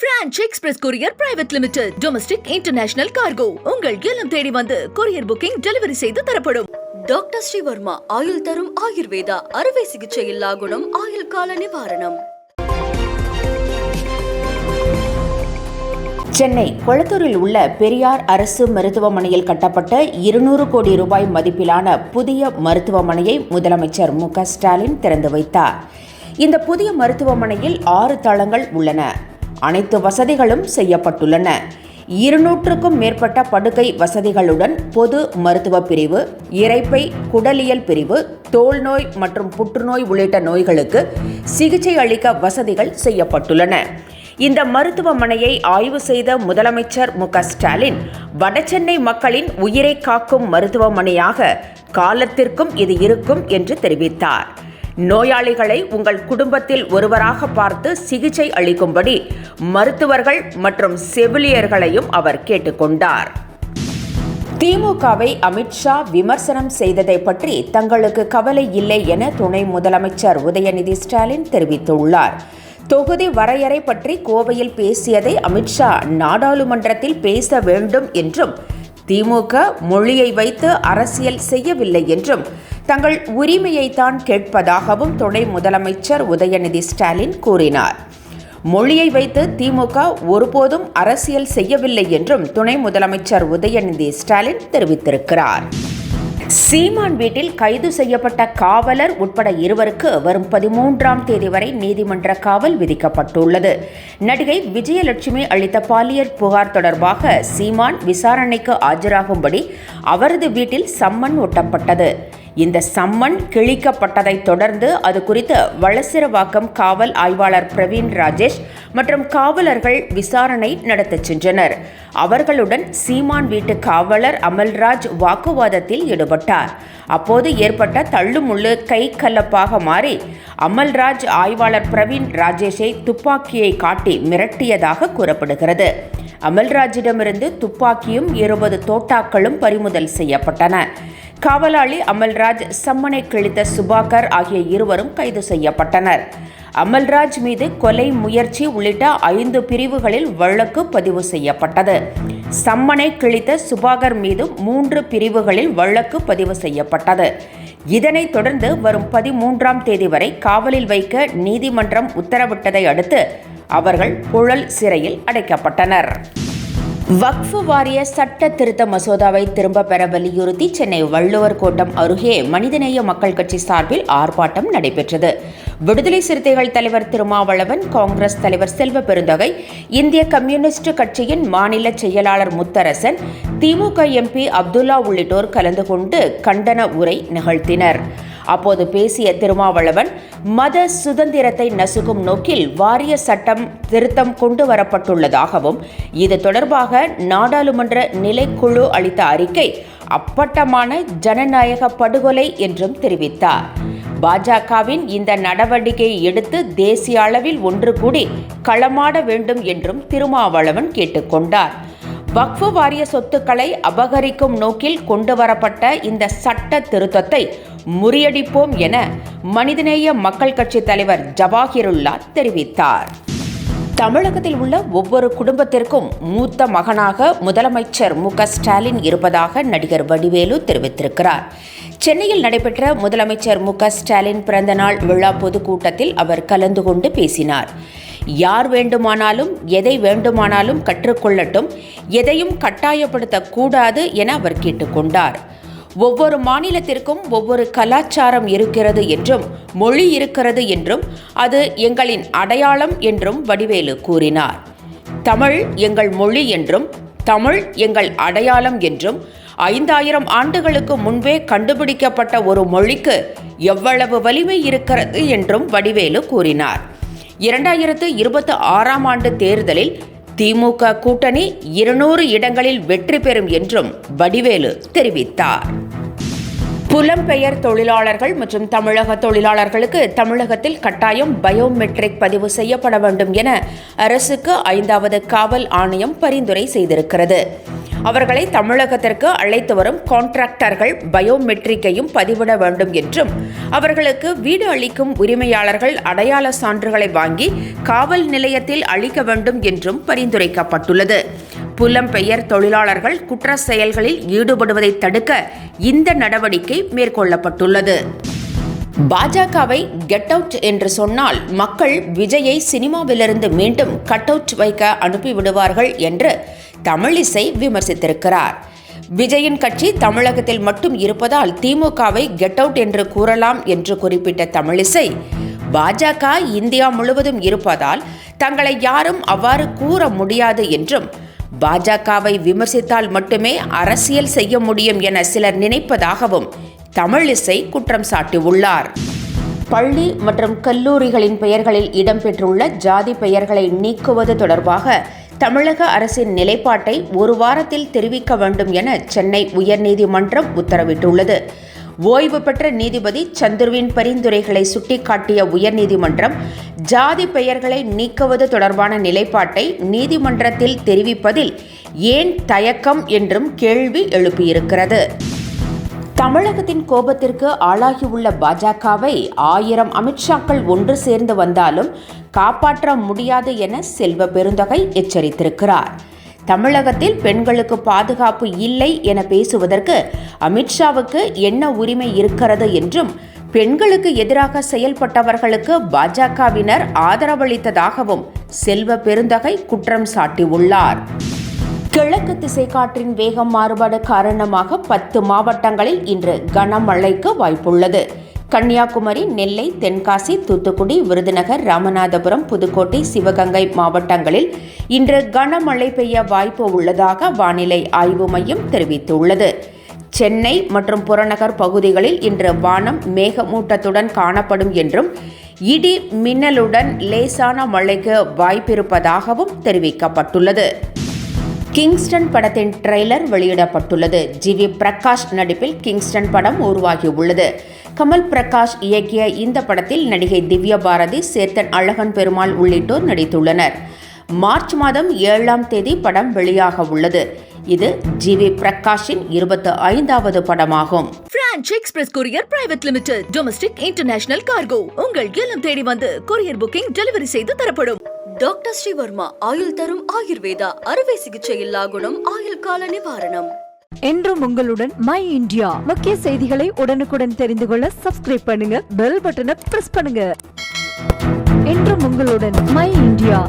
Branch express courier private limited domestic international cargo உங்கள் இல்லம் தேடி வந்து கொரியர் புக்கிங் டெலிவரி செய்து தரப்படும். டாக்டர் ஸ்ரீவர்மா ஆயுள் தரும் ஆயுர்வேதா அறுவை சிகிச்சை இல்லா குணம் ஆயுள் கால நிவாரணம். சென்னை கொளத்தூரில் உள்ள பெரியார் அரசு மருத்துவமனையில் கட்டப்பட்ட 200 கோடி ரூபாய் மதிப்பிலான புதிய மருத்துவமனையை முதலமைச்சர் மு.க.ஸ்டாலின் திறந்து வைத்தார். இந்த புதிய மருத்துவமனையில் 6 தளங்கள் உள்ளன. அனைத்து வசதிகளும் செய்யப்பட்டுள்ளன. 200க்கும் மேற்பட்ட படுக்கை வசதிகளுடன் பொது மருத்துவ பிரிவு, இரைப்பை குடலியல் பிரிவு, தோல் நோய் மற்றும் புற்றுநோய் உள்ளிட்ட நோய்களுக்கு சிகிச்சை அளிக்க வசதிகள் செய்யப்பட்டுள்ளன. இந்த மருத்துவமனையை ஆய்வு செய்த முதலமைச்சர் மு.க.ஸ்டாலின், வடசென்னை மக்களின் உயிரை காக்கும் மருத்துவமனையாக காலத்திற்கும் இது இருக்கும் என்று தெரிவித்தார். நோயாளிகளை உங்கள் குடும்பத்தில் ஒருவராக பார்த்து சிகிச்சை அளிக்கும்படி மருத்துவர்கள் மற்றும் செவிலியர்களையும் அவர் கேட்டுக்கொண்டார். திமுகவை அமித்ஷா விமர்சனம் செய்ததை பற்றி தங்களுக்கு கவலை இல்லை என துணை முதலமைச்சர் உதயநிதி ஸ்டாலின் தெரிவித்துள்ளார். தொகுதி வரையறை பற்றி கோவையில் பேசியதை அமித்ஷா நாடாளுமன்றத்தில் பேச வேண்டும் என்றும், திமுக மொழியை வைத்து அரசியல் செய்யவில்லை என்றும், தங்கள் உரிமையைத்தான் கேட்பதாகவும் துணை முதலமைச்சர் உதயநிதி ஸ்டாலின் கூறினார். மொழியை வைத்து திமுக ஒருபோதும் அரசியல் செய்யவில்லை என்றும் துணை முதலமைச்சர் உதயநிதி ஸ்டாலின் தெரிவித்திருக்கிறார். சீமான் வீட்டில் கைது செய்யப்பட்ட காவலர் உட்பட 2 வரும் 13ஆம் தேதி வரை நீதிமன்ற காவல் விதிக்கப்பட்டுள்ளது. நடிகை விஜயலட்சுமி அளித்த பாலியல் புகார் தொடர்பாக சீமான் விசாரணைக்கு ஆஜராகும்படி அவரது வீட்டில் சம்மன் ஒட்டப்பட்டது. இந்த சம்மன் கிழிக்கப்பட்டதை தொடர்ந்து அது குறித்து வளசரவாக்கம் காவல் ஆய்வாளர் பிரவீன் ராஜேஷ் மற்றும் காவலர்கள் விசாரணை நடத்தச் சென்றனர். அவர்களுடன் சீமான் வீட்டு காவலர் அமல்ராஜ் வாக்குவாதத்தில் ஈடுபட்டார். அப்போது ஏற்பட்ட தள்ளுமுள்ளு கை கலப்பாக மாறி அமல்ராஜ் ஆய்வாளர் பிரவீன் ராஜேஷை துப்பாக்கியை காட்டி மிரட்டியதாக கூறப்படுகிறது. அமல்ராஜிடமிருந்து துப்பாக்கியும் 20 தோட்டாக்களும் பறிமுதல் செய்யப்பட்டன. காவலாளி அமல்ராஜ், சம்மனை கிழித்த சுபாகர் ஆகிய 2 கைது செய்யப்பட்டனர். அமல்ராஜ் மீது கொலை முயற்சி உள்ளிட்ட 5 பிரிவுகளில் வழக்கு பதிவு செய்யப்பட்டது. சம்மனை கிழித்த சுபாகர் மீது 3 பிரிவுகளில் வழக்கு பதிவு செய்யப்பட்டது. இதனைத் தொடர்ந்து வரும் 13ஆம் தேதி வரை காவலில் வைக்க நீதிமன்றம் உத்தரவிட்டதை அடுத்து அவர்கள் புழல் சிறையில் அடைக்கப்பட்டனர். வக்ஃப் வாரிய சட்ட திருத்த மசோதாவை திரும்ப பெற வலியுறுத்தி சென்னை வள்ளுவர் கோட்டம் அருகே மனிதநேய மக்கள் கட்சி சார்பில் ஆர்ப்பாட்டம் நடைபெற்றது. விடுதலை சிறுத்தைகள் தலைவர் திருமாவளவன், காங்கிரஸ் தலைவர் செல்வ பெருந்தகை, இந்திய கம்யூனிஸ்ட் கட்சியின் மாநில செயலாளர் முத்தரசன், திமுக எம்பி அப்துல்லா உள்ளிட்டோர் கலந்து கொண்டு கண்டன உரை நிகழ்த்தினர். அப்போது பேசிய திருமாவளவன், மத சுதந்திரத்தை நசுக்கும் நோக்கில் வாரிய சட்டம் திருத்தம் கொண்டு வரப்பட்டுள்ளதாகவும், இது தொடர்பாக நாடாளுமன்ற நிலைக்குழு அளித்த அறிக்கை அப்பட்டமான ஜனநாயக படுகொலை என்றும் தெரிவித்தார். பாஜகவின் இந்த நடவடிக்கையை எடுத்து தேசிய அளவில் ஒன்று கூடி களமாட வேண்டும் என்றும் திருமாவளவன் கேட்டுக்கொண்டார். வக்ஃப் வாரிய சொத்துக்களை அபகரிக்கும் நோக்கில் கொண்டுவரப்பட்ட இந்த சட்ட திருத்தத்தை முறியடிப்போம் என மனிதநேய மக்கள் கட்சி தலைவர் ஜவாஹிருல்லா தெரிவித்தார். தமிழகத்தில் உள்ள ஒவ்வொரு குடும்பத்திற்கும் மூத்த மகனாக முதலமைச்சர் மு.க.ஸ்டாலின் இருப்பதாக நடிகர் வடிவேலு தெரிவித்திருக்கிறார். சென்னையில் நடைபெற்ற முதலமைச்சர் மு.க.ஸ்டாலின் பிறந்தநாள் விழா பொதுக்கூட்டத்தில் அவர் கலந்து கொண்டு பேசினார். யார் வேண்டுமானாலும் எதை வேண்டுமானாலும் கற்றுக்கொள்ளட்டும், எதையும் கட்டாயப்படுத்தக்கூடாது என அவர் கேட்டுக்கொண்டார். ஒவ்வொரு மாநிலத்திற்கும் ஒவ்வொரு கலாச்சாரம் இருக்கிறது என்றும், மொழி இருக்கிறது என்றும், அது எங்களின் அடையாளம் என்றும் வடிவேலு கூறினார். தமிழ் எங்கள் மொழி என்றும், தமிழ் எங்கள் அடையாளம் என்றும், 5000 ஆண்டுகளுக்கு முன்பே கண்டுபிடிக்கப்பட்ட ஒரு மொழிக்கு எவ்வளவு வலிமை இருக்கிறது என்றும் வடிவேலு கூறினார். 2026ஆம் ஆண்டு தேர்தலில் திமுக கூட்டணி 200 இடங்களில் வெற்றி பெறும் என்றும் வடிவேலு தெரிவித்தார். புலம்பெயர் தொழிலாளர்கள் மற்றும் தமிழக தொழிலாளர்களுக்கு தமிழகத்தில் கட்டாயம் பயோமெட்ரிக் பதிவு செய்யப்பட வேண்டும் என அரசுக்கு 5வது காவல் ஆணையம் பரிந்துரை செய்திருக்கிறது. அவர்களை தமிழகத்திற்கு அழைத்து வரும் கான்ட்ராக்டர்கள் பயோமெட்ரிக்கையும் பதிவிட வேண்டும் என்றும் அவர்களுக்கு வீடு அளிக்கும் உரிமையாளர்கள் அடையாள சான்றுகளை வாங்கி காவல் நிலையத்தில் அளிக்க வேண்டும் என்றும் பரிந்துரைக்கப்பட்டுள்ளது. புலம்பெயர் தொழிலாளர்கள் குற்ற செயல்களில் ஈடுபடுவதை தடுக்க இந்த நடவடிக்கை மேற்கொள்ளப்பட்டுள்ளது. பாஜகவை கெட் அவுட் என்று சொன்னால் மக்கள் விஜயை சினிமாவிலிருந்து மீண்டும் கட் அவுட் வைக்க அனுப்பிவிடுவார்கள் என்று தமிழிசை விமர்சித்திருக்கிறார். விஜயின் கட்சி தமிழகத்தில் மட்டும் இருப்பதால் திமுகவை கெட் அவுட் என்று கூறலாம் என்று குறிப்பிட்ட தமிழிசை, பாஜக இந்தியா முழுவதும் இருப்பதால் தங்களை யாரும் அவ்வாறு கூற முடியாது என்றும், பாஜகவை விமர்சித்தால் மட்டுமே அரசியல் செய்ய முடியும் என சிலர் நினைப்பதாகவும் தமிழிசை குற்றம் சாட்டியுள்ளார். பள்ளி மற்றும் கல்லூரிகளின் பெயர்களில் இடம்பெற்றுள்ள ஜாதி பெயர்களை நீக்குவது தொடர்பாக தமிழக அரசின் நிலைப்பாட்டை ஒரு வாரத்தில் தெரிவிக்க வேண்டும் என சென்னை உயர்நீதிமன்றம் உத்தரவிட்டுள்ளது. ஓய்வு பெற்ற நீதிபதி சந்துருவின் பரிந்துரைகளை சுட்டிக்காட்டிய உயர்நீதிமன்றம் ஜாதி பெயர்களை நீக்குவது தொடர்பான நிலைப்பாட்டை நீதிமன்றத்தில் தெரிவிப்பதில் ஏன் தயக்கம் என்றும் கேள்வி எழுப்பியிருக்கிறது. தமிழகத்தின் கோபத்திற்கு ஆளாகியுள்ள பாஜகவை 1000 அமித்ஷாக்கள் ஒன்று சேர்ந்து வந்தாலும் காப்பாற்ற முடியாது என செல்வ பெருந்தகை எச்சரித்திருக்கிறார். தமிழகத்தில் பெண்களுக்கு பாதுகாப்பு இல்லை என பேசுவதற்கு அமித்ஷாவுக்கு என்ன உரிமை இருக்கிறது என்றும், பெண்களுக்கு எதிராக செயல்பட்டவர்களுக்கு பாஜகவினர் ஆதரவளித்ததாகவும் செல்வ பெருந்தகை குற்றம் சாட்டியுள்ளார். கிழக்கு திசை காற்றின் வேகம் மாறுபாடு காரணமாக 10 மாவட்டங்களில் இன்று கனமழைக்கு வாய்ப்புள்ளது. கன்னியாகுமரி, நெல்லை, தென்காசி, தூத்துக்குடி, விருதுநகர், ராமநாதபுரம், புதுக்கோட்டை, சிவகங்கை மாவட்டங்களில் இன்று கனமழை பெய்ய வாய்ப்பு உள்ளதாக வானிலை ஆய்வு மையம் தெரிவித்துள்ளது. சென்னை மற்றும் புறநகர் பகுதிகளில் இன்று வானம் மேகமூட்டத்துடன் காணப்படும் என்றும், இடி மின்னலுடன் லேசான மழைக்கு வாய்ப்பிருப்பதாகவும் தெரிவிக்கப்பட்டுள்ளது. கிங்ஸ்டன் படத்தின் ட்ரெய்லர் வெளியிடப்பட்டுள்ளது. ஜிவி பிரகாஷ் நடிப்பில் கிங்ஸ்டன் படம் உருவாகியுள்ளது. கமல் பிரகாஷ் இயக்கிய இந்த படத்தில் நடிகை திவ்யா பாரதி, சேத்தன் அழகன் பெருமாள் உள்ளிட்டோர் நடித்துள்ளனர். மார்ச் மாதம் 7ஆம் தேதி படம் வெளியாக உள்ளது. இது ஜிவி பிரகாஷின் 25வது படமாகும். Franch express courier private limited domestic international cargo உங்கள் இல்லம் தேடி வந்து கொரியர் புக்கிங் டெலிவரி செய்து தரப்படும். டாக்டர் ஸ்ரீவர்மா ஆயுள் தரும் ஆயுர்வேதா அறுவை சிகிச்சை இல்லா குணம் ஆயுள் கால நிவாரணம். என்றும் உங்களுடன் மை இந்தியா. முக்கிய செய்திகளை உடனுக்குடன் தெரிந்து கொள்ள சப்ஸ்கிரைப் பண்ணுங்க, பெல் பட்டனை பிரஸ் பண்ணுங்க. என்றும் உங்களுடன் மை இந்தியா.